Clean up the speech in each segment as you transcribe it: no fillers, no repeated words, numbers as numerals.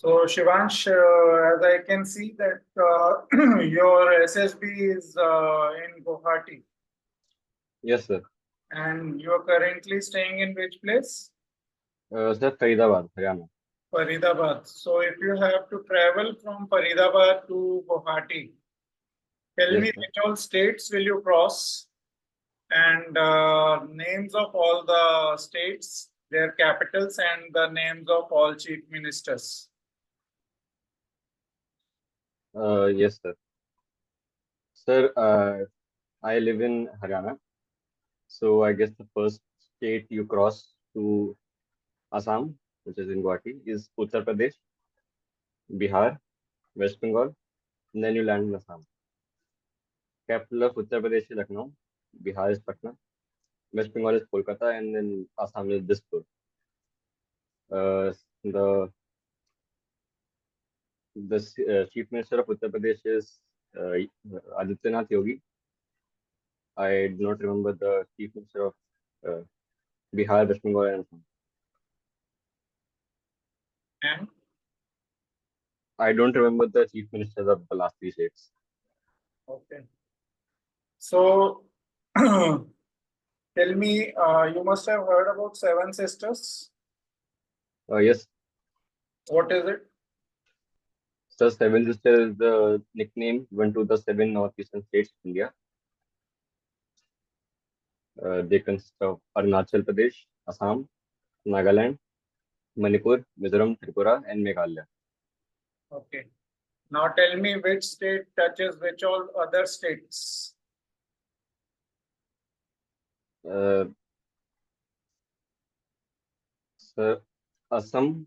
So Shivansh, as I can see that your SSB is in Guwahati, Yes, sir. and you are currently staying in which place? Sir, Faridabad, Haryana. Faridabad. So if you have to travel from Faridabad to Guwahati, tell Yes, me sir. which all states will you cross and names of all the states, their capitals, and the names of all chief ministers. Yes, sir. Sir, I live in Haryana. So I guess the first state you cross to Assam, which is in Guwahati, is Uttar Pradesh, Bihar, West Bengal, and then you land in Assam. Capital of Uttar Pradesh is Lucknow, Bihar is Patna, West Bengal is Kolkata, and then Assam is Dispur. The Chief Minister of Uttar Pradesh is uh, Adityanath Yogi. I do not remember the Chief Minister of uh, Bihar, West Bengal, and Assam. And I don't remember the Chief Ministers of the last three states. okay. So tell me, you must have heard about Seven Sisters. Yes, What is it? so Seven Sisters is the nickname given to the seven northeastern states of India. They consist of Arunachal Pradesh, Assam, Nagaland, Manipur, Mizoram, Tripura, and Meghalaya. Okay. Now tell me which state touches which all other states. Uh, so Assam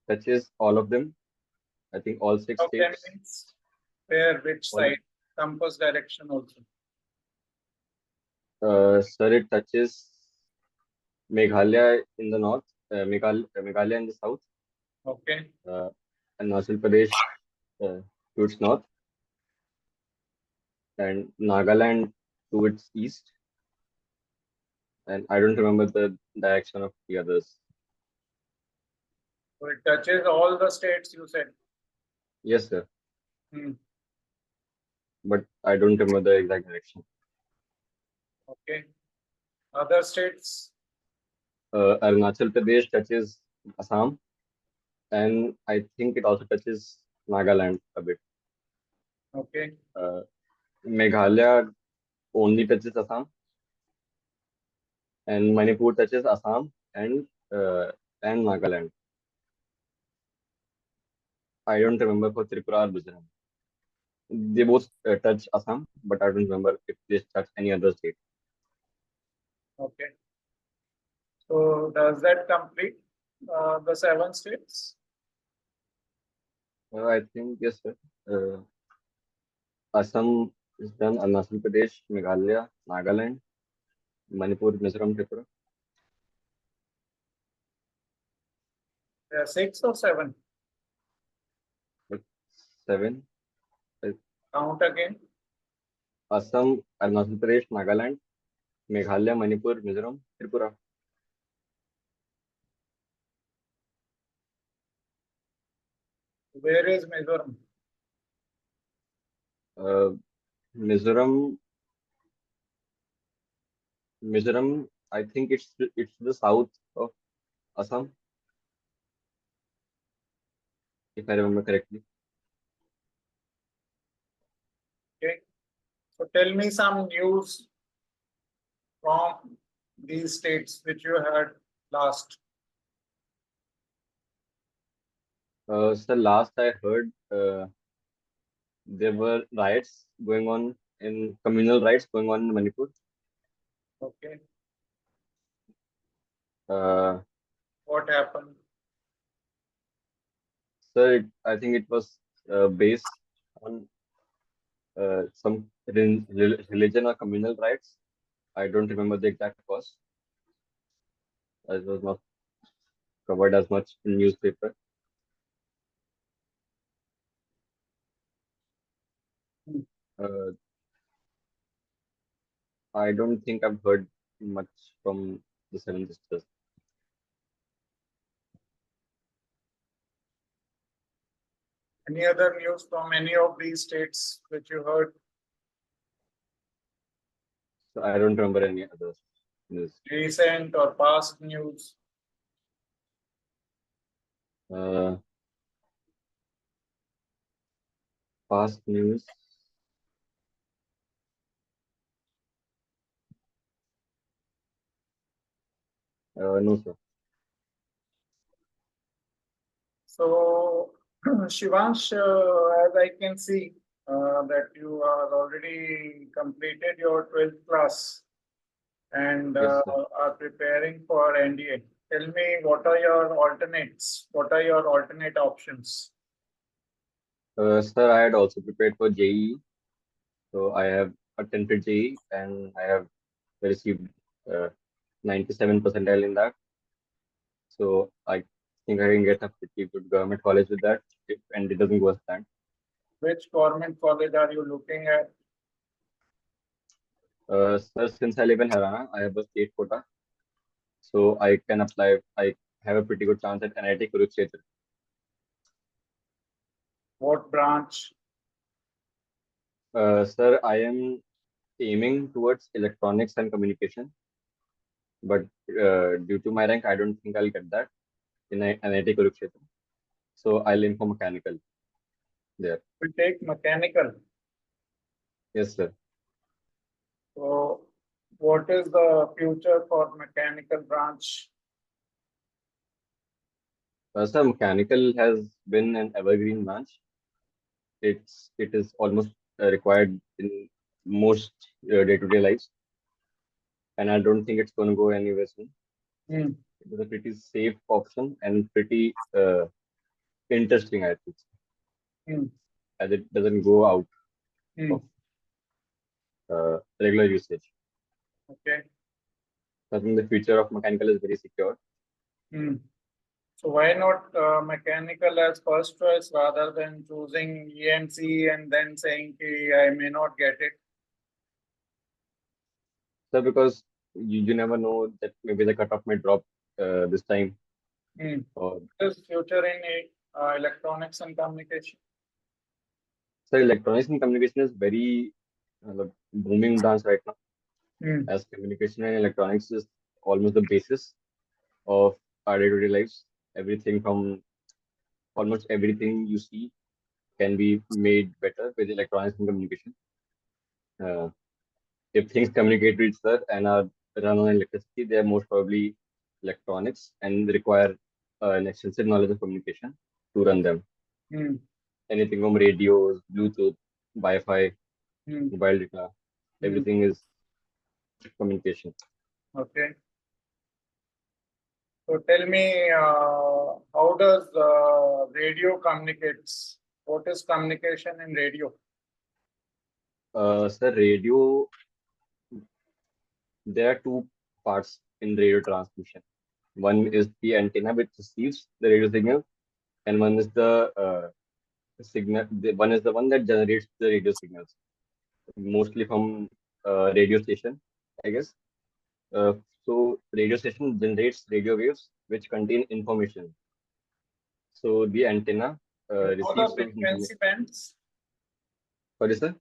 touches all of them. I think all six Of them states. means where, which All, side, compass direction also. sir, it touches Meghalaya in the north, Meghalaya in the south, Okay. uh, Arunachal Pradesh to its north, and Nagaland to its east. And I don't remember the direction of the others. So it touches all the states you said. Yes, sir, Hmm. but I don't remember the exact direction. Okay. Other states. Arunachal Pradesh touches Assam, and I think it also touches Nagaland a bit. Okay. Uh, Meghalaya only touches Assam, and Manipur touches Assam and Nagaland. I don't remember for Tripura or Mizoram. They both touch Assam, but I don't remember if they touch any other state. Okay. So does that complete the seven states? I think yes, sir. Uh, Assam is done, Arunachal Pradesh, Meghalaya, Nagaland, Manipur, Mizoram, Tripura. There are six or seven. Like seven. Count again. Assam, Arunachal Pradesh, Nagaland, Meghalaya, Manipur, Mizoram, Tripura. Where is Mizoram? Uh, Mizoram, Mizoram. I think it's the south of Assam, if I remember correctly. Okay. So tell me some news from these states which you heard last. So last I heard, there were riots going on in communal riots going on in Manipur. Okay. Uh, What happened? I think it was based on some religion or communal rights. I don't remember the exact cause. It was not covered as much in newspaper. Hmm. Uh, I don't think I've heard much from the Seven Sisters. Any other news from any of these states which you heard? So I don't remember any other news. Recent or past news? Uh, Past news. No, sir. So, Shivansh, as I can see that you are already completed your 12th class and Yes, sir. are preparing for NDA. Tell me, what are your alternates? What are your alternate options? Sir, I had also prepared for JEE. So I have attempted JEE and I have received uh, 97 percentile in that. So I think I can get a pretty good government college with that, and it doesn't go as planned. Which government college are you looking at? Sir, since I live in Haryana, I have a state quota, so I can apply. I have a pretty good chance at NIT Kurukshetra. What branch? Sir, I am aiming towards electronics and communication, but due to my rank, I don't think I'll get that in NIT Kurukshetra. So I'll aim for mechanical there. We take mechanical. Yes, sir. So, what is the future for mechanical branch? Sir, mechanical has been an evergreen branch. It is almost required in most day-to-day lives, and I don't think it's going to go anywhere soon. Hmm. It is a pretty safe option and pretty interesting, I think, Hmm. as it doesn't go out Hmm. of regular usage. Okay. I think the future of mechanical is very secure. Hmm. So why not mechanical as first choice rather than choosing ENC and then saying ki, I may not get it? So because you never know that maybe the cutoff may drop this time. Hmm. Or What is future in electronics and communication? so electronics and communication is very booming branch right now, Hmm. as communication and electronics is almost the basis of our day-to-day lives. Everything from almost everything you see can be made better with electronics and communication. Uh, if things communicate with each other and are run on electricity, they are most probably electronics and require an extensive knowledge of communication to run them. Hmm. Anything from radios, Bluetooth, Wi-Fi, Hmm. mobile data, Hmm. everything is communication. Okay. So tell me, how does radio communicates? What is communication in radio? Sir, radio, there are two parts in radio transmission. One is the antenna which receives the radio signal, and one is the signal. One is the one that generates the radio signals, mostly from radio station, I guess. Uh, so radio station generates radio waves which contain information. So the antenna You know the receives those information. frequency bands? Sorry, sir.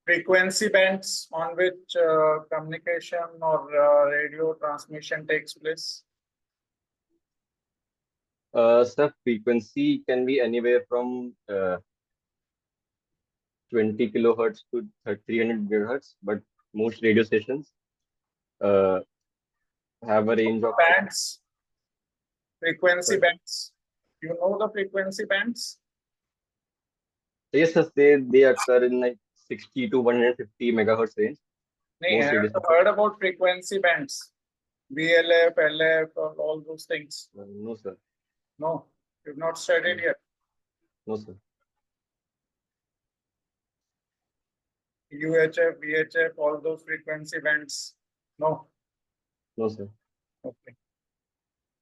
Frequency bands on which communication or radio transmission takes place? Sir, frequency can be anywhere from 20 kilohertz to 300 gigahertz, but most radio stations uh, have a range of. Bands, frequency Sorry. bands. You know the frequency bands? Yes, sir, they occur in like 60 to 150 megahertz range. Nee, Most have radio you stations. heard about frequency bands? BLF, LF, all those things. No, sir. No, you've not studied yet. No, sir. UHF, VHF, all those frequency bands. No. No, sir. Okay.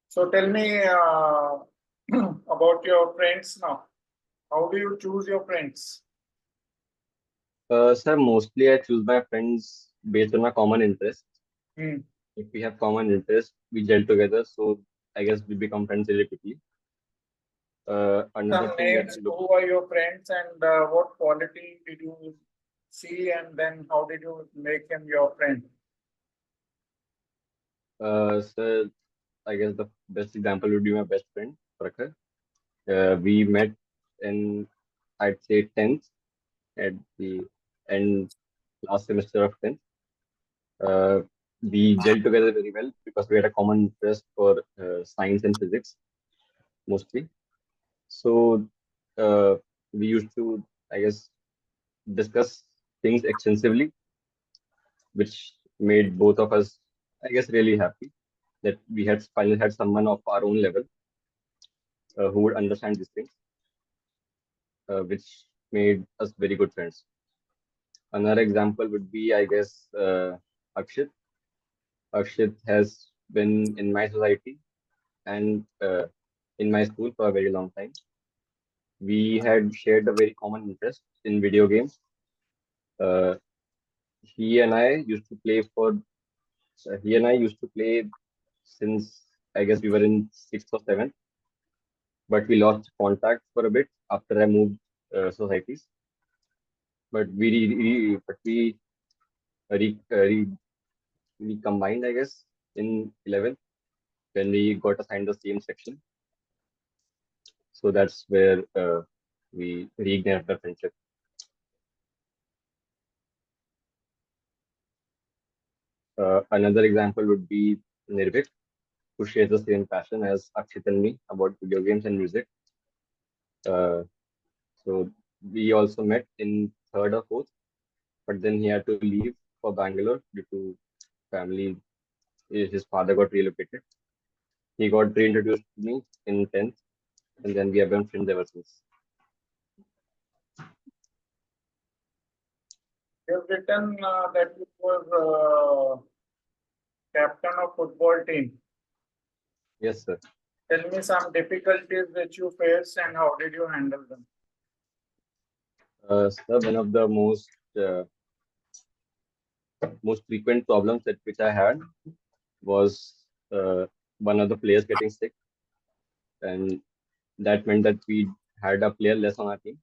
So tell me about your friends now. How do you choose your friends? Sir, mostly I choose my friends based on my common interests. Hmm. If we have common interests, we gel together. So I guess we become friends really quickly. Another Some thing that names, we look, who are your friends, and what quality did you see, and then how did you make him your friend? so I guess the best example would be my best friend, Prakhar. We met in, I'd say, 10th at the end last semester of 10th. Uh, we gelled together very well because we had a common interest for science and physics mostly. So uh, we used to, I guess, discuss things extensively, which made both of us, I guess, really happy that we had finally had someone of our own level who would understand these things, which made us very good friends. Another example would be, I guess, Akshit. Akshit has been in my society and in my school for a very long time. We had shared a very common interest in video games. Uh, he and I used to play for. He and I used to play since I guess we were in sixth or seventh, but we lost contact for a bit after I moved societies. But we re, re, recombined, I guess, in 11th when we got assigned the same section. So that's where we reignited the friendship. Another example would be Nirvik, who shares the same passion as Akshit and me about video games and music. Uh, so we also met in third or fourth, but then he had to leave for Bangalore due to family. His father got relocated. He got reintroduced to me in 10th, and then we have been friends ever since. You've written that you were captain of football team. Yes, sir. Tell me some difficulties that you faced and how did you handle them? Sir, one of the most frequent problems that which I had was one of the players getting sick, and that meant that we had a player less on our team.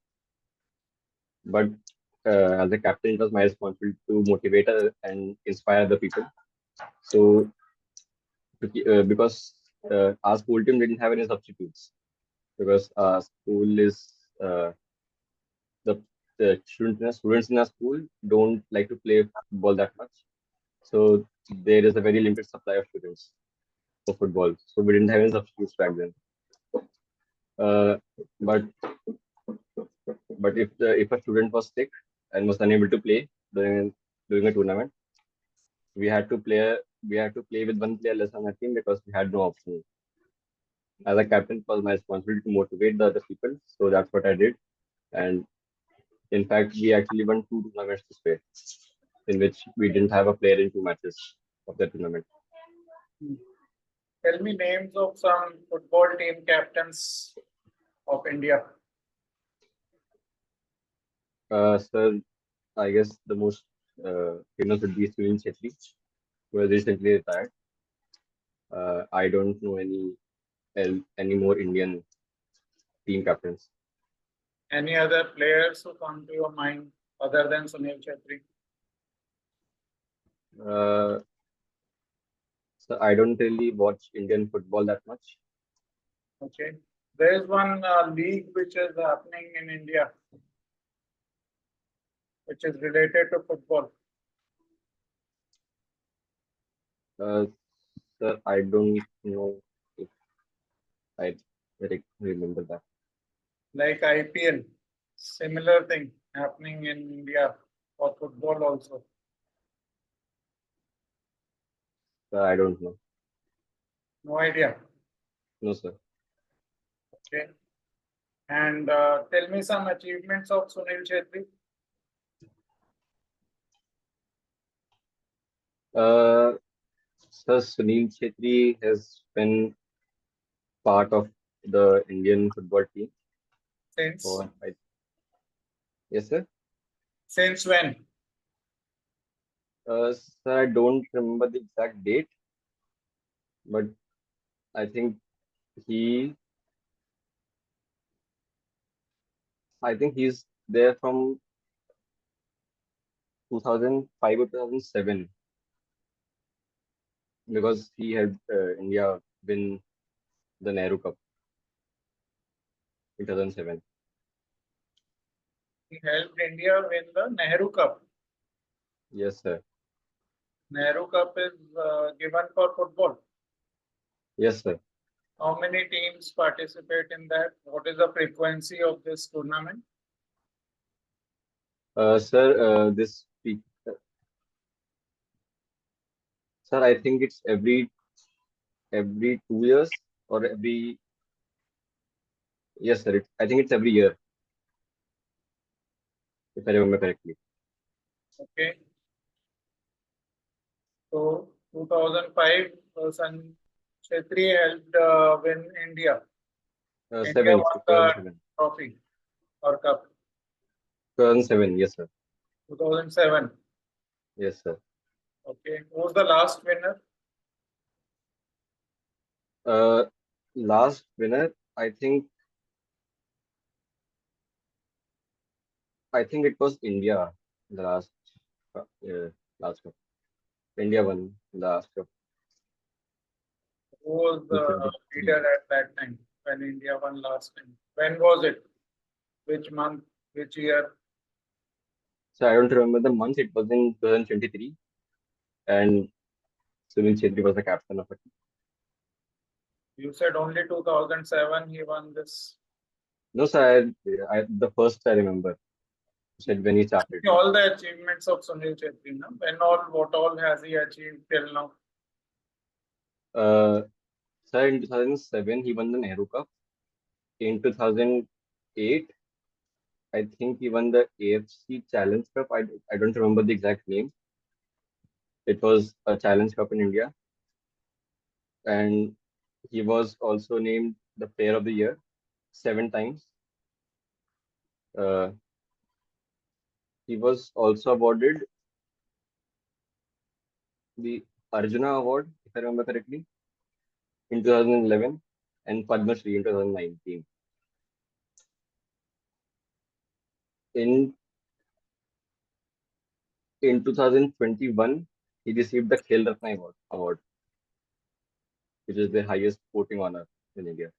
But as a captain, it was my responsibility to motivate and inspire the people. So because our school team didn't have any substitutes, because our school is the students in our school don't like to play football that much. So there is a very limited supply of students for football. So we didn't have any substitutes back then. Uh, but if a student was sick and was unable to play during a tournament, we had to play with one player less on our team because we had no option. As a captain, it was my responsibility to motivate the other people. So that's what I did. And in fact, we actually won two tournaments this way, in which we didn't have a player in two matches of the tournament. Tell me names of some football team captains of India. Sir, I guess the most famous would be Sunil Chetri, who has recently retired. I don't know any more Indian team captains. Any other players who come to your mind other than Sunil Chetri? Uh, so I don't really watch Indian football that much. Okay. There is one league which is happening in India, which is related to football. Uh, Sir, I don't know if I remember that. Like IPL, similar thing happening in India for football also. I don't know. No idea. No, sir. Okay. And tell me some achievements of Sunil Chetri. Uh, Sir, Sunil Chetri has been part of the Indian football team Since for, yes, sir. since when? Sir, I don't remember the exact date, but I think he I think he's there from 2005 or 2007 because he helped India win the Nehru Cup in 2007. He helped India win the Nehru Cup. Yes, sir. Nehru Cup is given for football. Yes, sir. How many teams participate in that? What is the frequency of this tournament? Sir, sir, I think it's every 2 years or every, yes, sir. I think it's every year, if I remember correctly. Okay. So 2005, San Chetri helped win India. India Seven, won the 2007. trophy or cup. 2007, yes, sir. 2007. Yes, sir. Okay. Who was the last winner? Uh, Last winner, I think it was India, the last cup. India won the last cup Who was in the 23. leader at that time when India won last time? When was it? Which month? Which year? So I don't remember the month. It was in 2023, and Sunil Chhetri was the captain of it. You said only 2007 he won this. No, sir. The first I remember said when he started. All the achievements of Sunil Chetri, no? What all has he achieved till now? Uh, Sir, in 2007 he won the Nehru Cup. In 2008, I think he won the AFC Challenge Cup. I don't remember the exact name. It was a Challenge Cup in India, and he was also named the Player of the Year 7 times. Uh, he was also awarded the Arjuna Award, if I remember correctly, in 2011 and Padma Shri in 2019. In in 2021, he received the Khel Ratna Award, which is the highest sporting honor in India.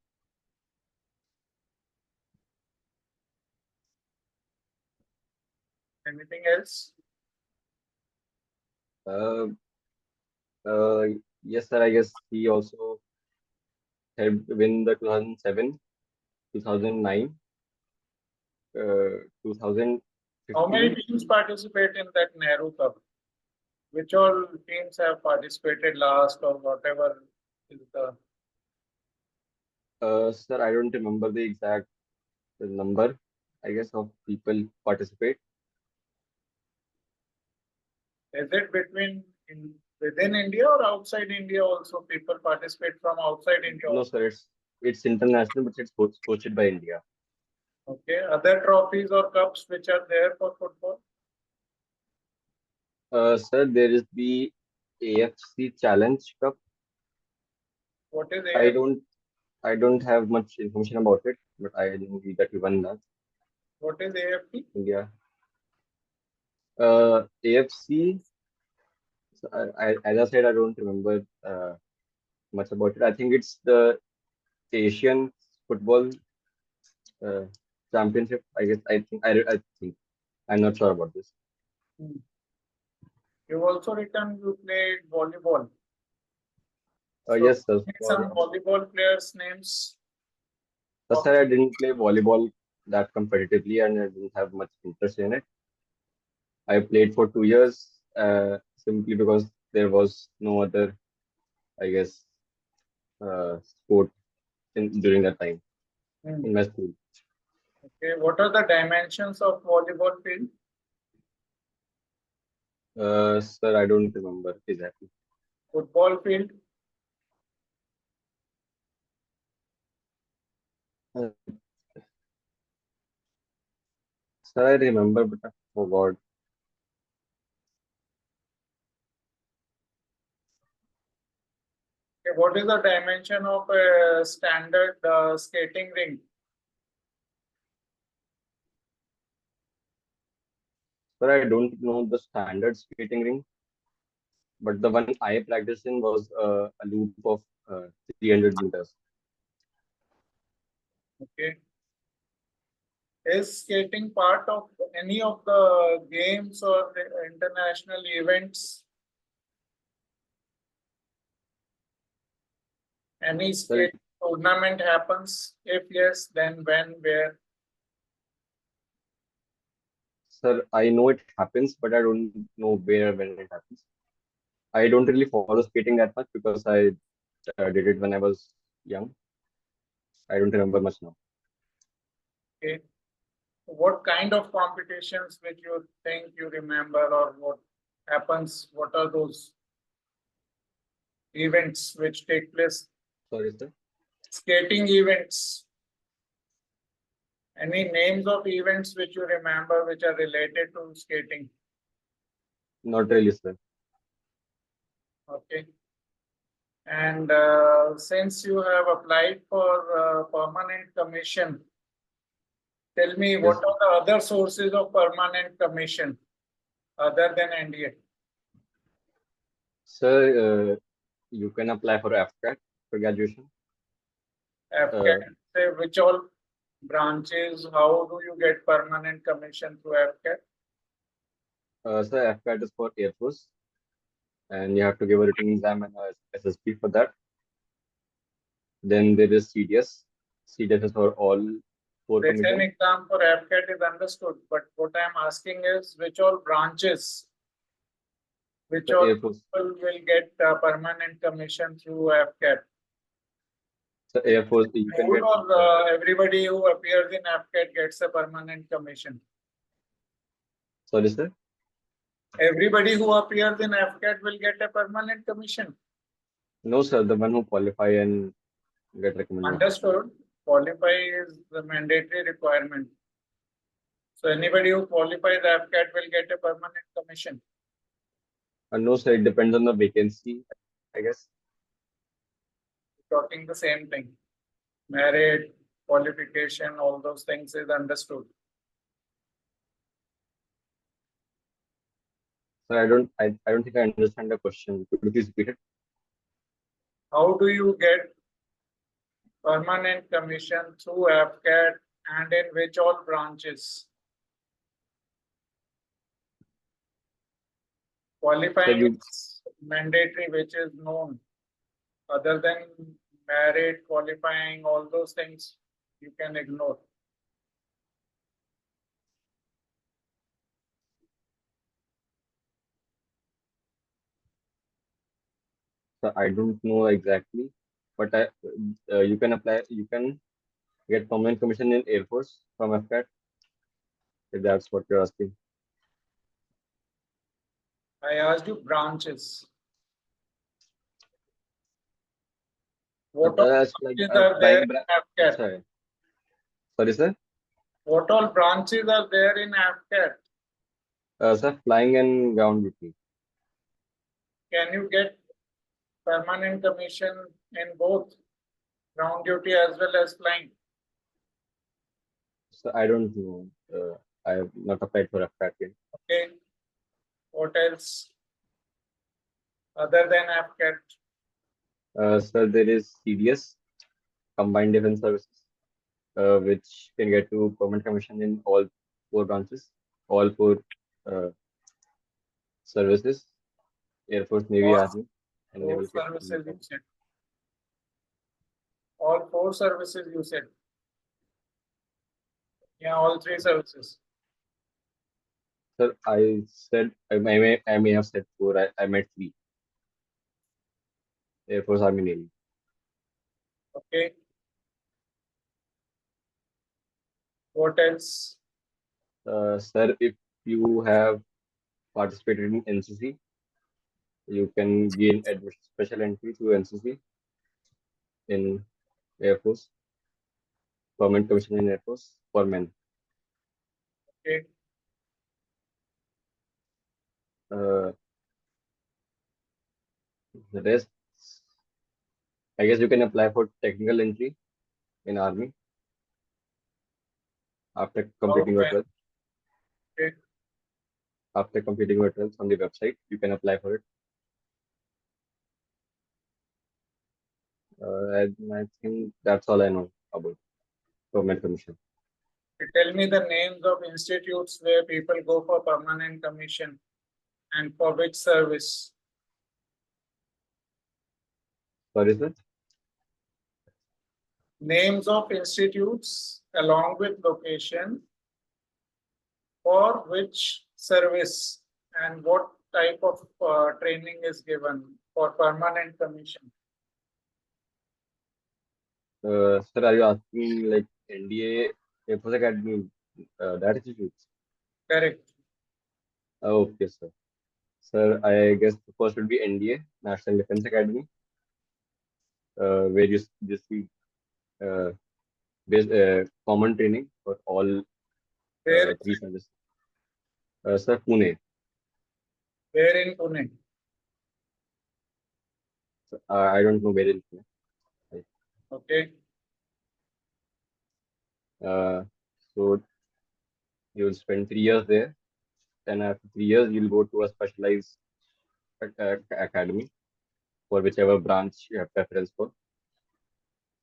Anything else? Uh, uh, yes, sir. I guess he also helped win the 2007, 2009, 2015. How many teams participate in that Nehru Cup? Which all teams have participated last or whatever is the Sir, I don't remember the exact number, I guess, of people participate. is it within India or outside India also people participate from outside India No, also? sir, it's international, but it's hosted by India. Okay. Other trophies or cups which are there for football? Sir, there is the AFC Challenge Cup. What is I AF? don't I don't have much information about it, but I know that he won that What is AFP? India. AFC. So as I said, I don't remember much about it. I think it's the Asian Football uh, Championship. I guess I think I'm not sure about this. Hmm. You also written you played volleyball. So Yes, sir. some volleyball players' names. Sir, I didn't play volleyball that competitively, and I didn't have much interest in it. I played for 2 years simply because there was no other, I guess, sport during that time Hmm. in my school. Okay. What are the dimensions of volleyball field? Sir, I don't remember exactly. Football field? Uh, Sir, I remember, but I forgot. Okay. What is the dimension of a standard skating ring? Sir, I don't know the standard skating ring, but the one I practiced in was a loop of 300 meters. Okay. Is skating part of any of the games or the international events? Any Sir, skate tournament happens? If yes, then when, where? sir, I know it happens, but I don't know where when it happens. I don't really follow skating that much because I did it when I was young. I don't remember much now. Okay. What kind of competitions which you think you remember, or what happens? What are those events which take place? Sorry, sir. Skating events. Any names of events which you remember which are related to skating? Not really, sir. Okay. And since you have applied for permanent commission, tell me what Yes, are the other sources of permanent commission other than NDA? sir. You can apply for AFCAT for graduation. AFCAT, say which all branches, how do you get permanent commission through AFCAT? Sir, AFCAT is for Air Force, and you have to give a written exam and a SSB for that. Then there is CDS. CDS is for all four Written commissions. exam for AFCAT is understood, but what I'm asking is which all branches, which The all Air Force. people will get permanent commission through AFCAT? The Air Force, you can Whole get. or everybody who appears in AFCAT gets a permanent commission? Sorry, sir. Everybody who appears in AFCAT will get a permanent commission. No, sir. The one who qualify and get recommended. Understood. Qualify is the mandatory requirement. So anybody who qualifies AFCAT will get a permanent commission. No, sir. It depends on the vacancy, I guess. Talking the same thing. Merit, qualification, all those things is understood. Sir, I don't think I understand the question. Could you please repeat it? How do you get permanent commission through AFCAT and in which all branches? Qualifying you, is mandatory, which is known. Other than merit, qualifying, all those things you can ignore. sir, I don't know exactly, but you can apply. You can get permanent commission in Air Force from AFCAT if that's what you're asking. I asked you branches. What all That's like branches are there flying. in AFCAT? Sorry, sir. What all branches are there in AFCAT? Sir, flying and ground duty. Can you get permanent commission in both ground duty as well as flying? So I don't know. I have not applied for AFCAT yet. Okay. What else other than AFCAT? Sir, there is CDS, Combined Defense Services, which can get to permanent commission in all four branches, all four uh, services: Air Force, Navy, All Army, and four Naval services you Uniform. said. All four services you said. Yeah, all three services. Sir, I said I may have said four. I meant three: Air Force, Army, Navy. Okay. What else? Sir, if you have participated in NCC, you can gain admission special entry to NCC in Air Force, permanent commission in Air Force for men. Okay. Uh, the rest, I guess you can apply for technical entry in Army after How completing your when? 12th. Okay. After completing your 12th on the website, you can apply for it. I think that's all I know about government commission. Tell me the names of institutes where people go for permanent commission and for which service. Sorry, sir. Names of institutes along with location for which service and what type of training is given for permanent commission. Sir, are you asking like NDA, Air Force Academy, that institutes? Correct. Okay, sir. Sir, I guess the first would be NDA, National Defense Academy, where you see uh, common training for all Where is three it? services. Sir, Pune. Where in Pune? I don't know where in Pune. Okay. So you will spend 3 years there. Then after 3 years, you'll go to a specialized academy for whichever branch you have preference for.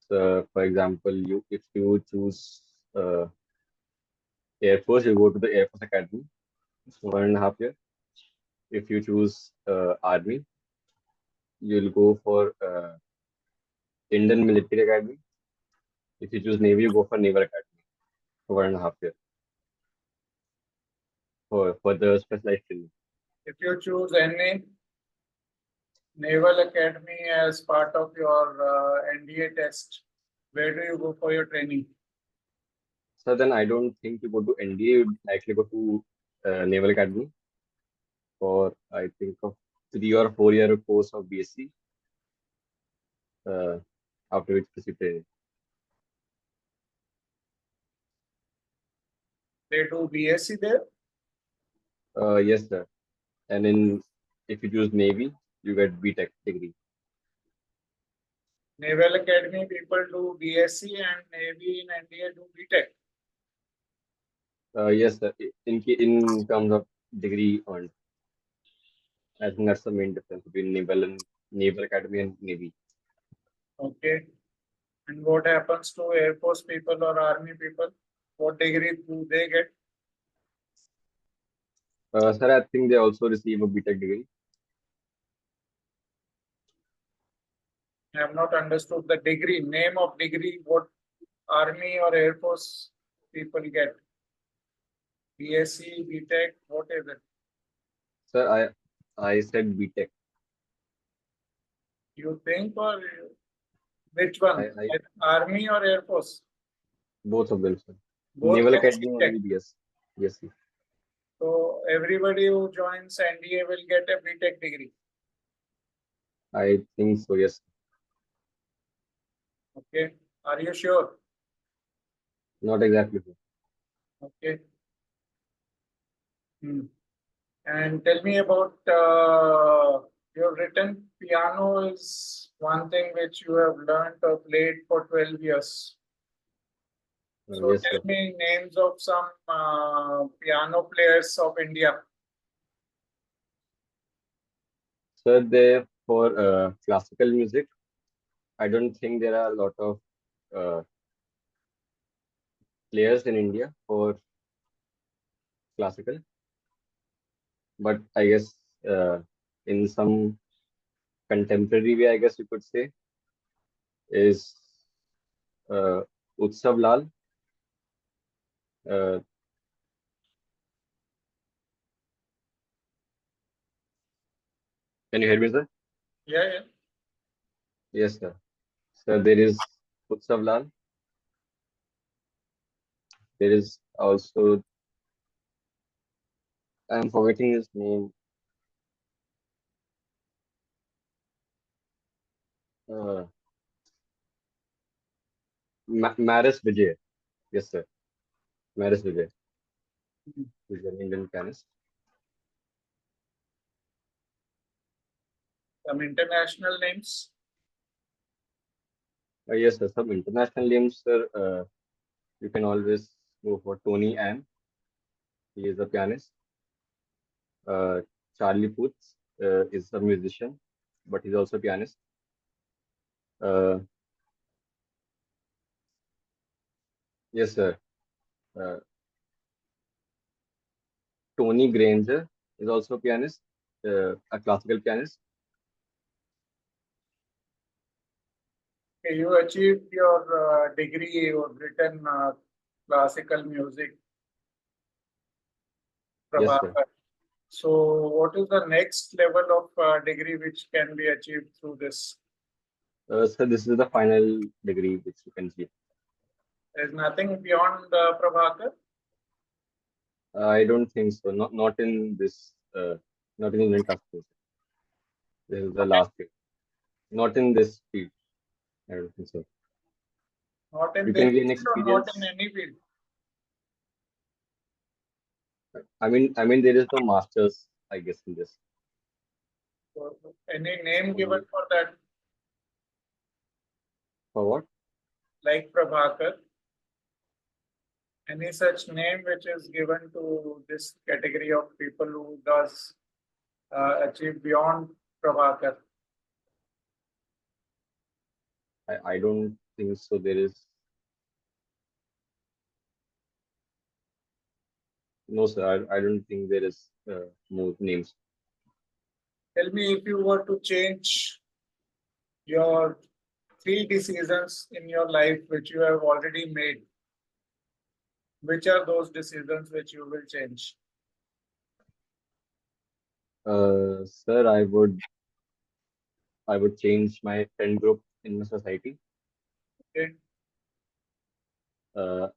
So, for example, if you choose Air Force, you go to the Air Force Academy, 1.5 years. If you choose Army, you'll go for Indian Military Academy. If you choose Navy, you go for Naval Academy for 1.5 years for the specialized training. If you choose NA, Naval Academy as part of your NDA test, where do you go for your training? So then I don't think you go to NDA, you'd likely go to Naval Academy for I think a 3 or 4 year course of BSc, after which proceed training. They do BSc there? Yes, sir. And in if you choose Navy, you get B.TECH degree. Naval Academy people do BSc and Navy in NDA do B.TECH. Yes, sir. In terms of degree earned, I think that's the main difference between Naval Academy and Navy. Okay. And what happens to Air Force people or Army people? What degree do they get? Sir, I think they also receive a B.TECH degree. I have not understood the degree, name of degree, what Army or Air Force people get. BSc, B.TECH, what is it? Sir, I said B.TECH. You think or which one? I Army or Air Force? both of them, sir. Both Naval get Academy B.TECH. only BS. Yes, sir. So everybody who joins NDA will get a B.TECH degree. I think so, yes. Okay. Are you sure? Not exactly, sir. Okay. And tell me about your written piano is one thing which you have learned or played for 12 years. So Yes, tell sir. me names of some piano players of India. Sir, there for classical music, I don't think there are a lot of uh, players in India for classical, but I guess in some contemporary way, I guess you could say, is uh, Utsav Lal. Uh, can you hear me, sir? Yeah, yeah. Yes, sir. So there is Utsav Lal. There is also, I'm forgetting his name. Uh, Maris Vijay. Yes, sir. Maris Vijay. He's an Indian pianist. Some international names. Yes, sir. Some international names, sir. You can always go for Tony Ann. He is a pianist. Uh, Charlie Puth is a musician, but he's also a pianist. Uh, yes, sir. Uh, Tony Granger is also a pianist, a classical pianist. Okay, you achieved your degree or written classical music, Yes, sir. Prabhakar. So, what is the next level of degree which can be achieved through this? So this is the final degree which you can see. There's nothing beyond Prabhakar. I don't think so. Not in this. Not in Indian classical. This is the last year. Not in this field. I don't think so. Not in You this can gain field or not in experience. any field. I mean, there is no masters, I guess, in this. So, any name given Only for that, for what? like Prabhakar? Any such name which is given to this category of people who does achieve beyond Prabhakar? I don't think so. There is no, sir. I don't think there is more names. Tell me, if you were to change your 3 decisions in your life which you have already made, which are those decisions which you will change? Sir, I would change my friend group in the society. Okay.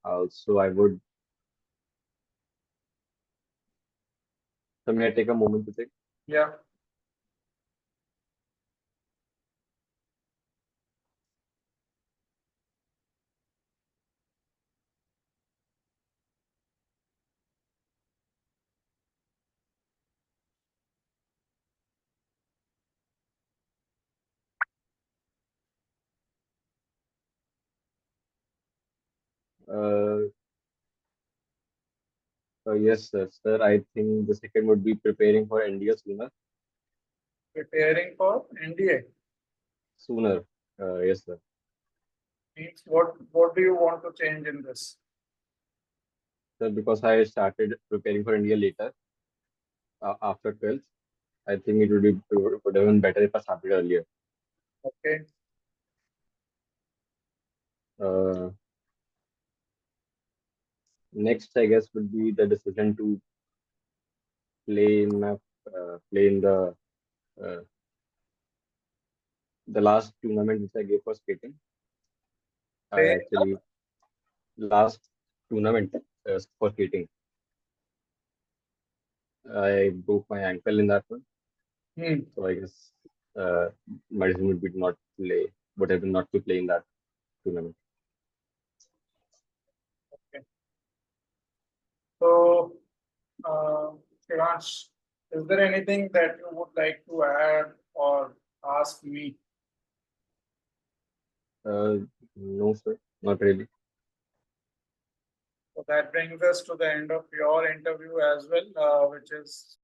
Also, I would. So may I take a moment to think? Yeah. Uh, yes, sir. Sir, I think the second would be preparing for NDA sooner. Preparing for NDA. Sooner. Yes, sir. Means what do you want to change in this? Sir, because I started preparing for NDA later, after 12th, I think it would have been better if I started earlier. Okay. Uh, Next, I guess, would be the decision to play in uh, the last tournament which I gave for skating. I Play. actually last tournament for skating. I broke my ankle in that one, Hmm. so I guess uh, my decision would be not play, would have been not to play in that tournament. Okay. So, uh, Shivansh, is there anything that you would like to add or ask me? Uh, no, sir, not really. So that brings us to the end of your interview as well, which is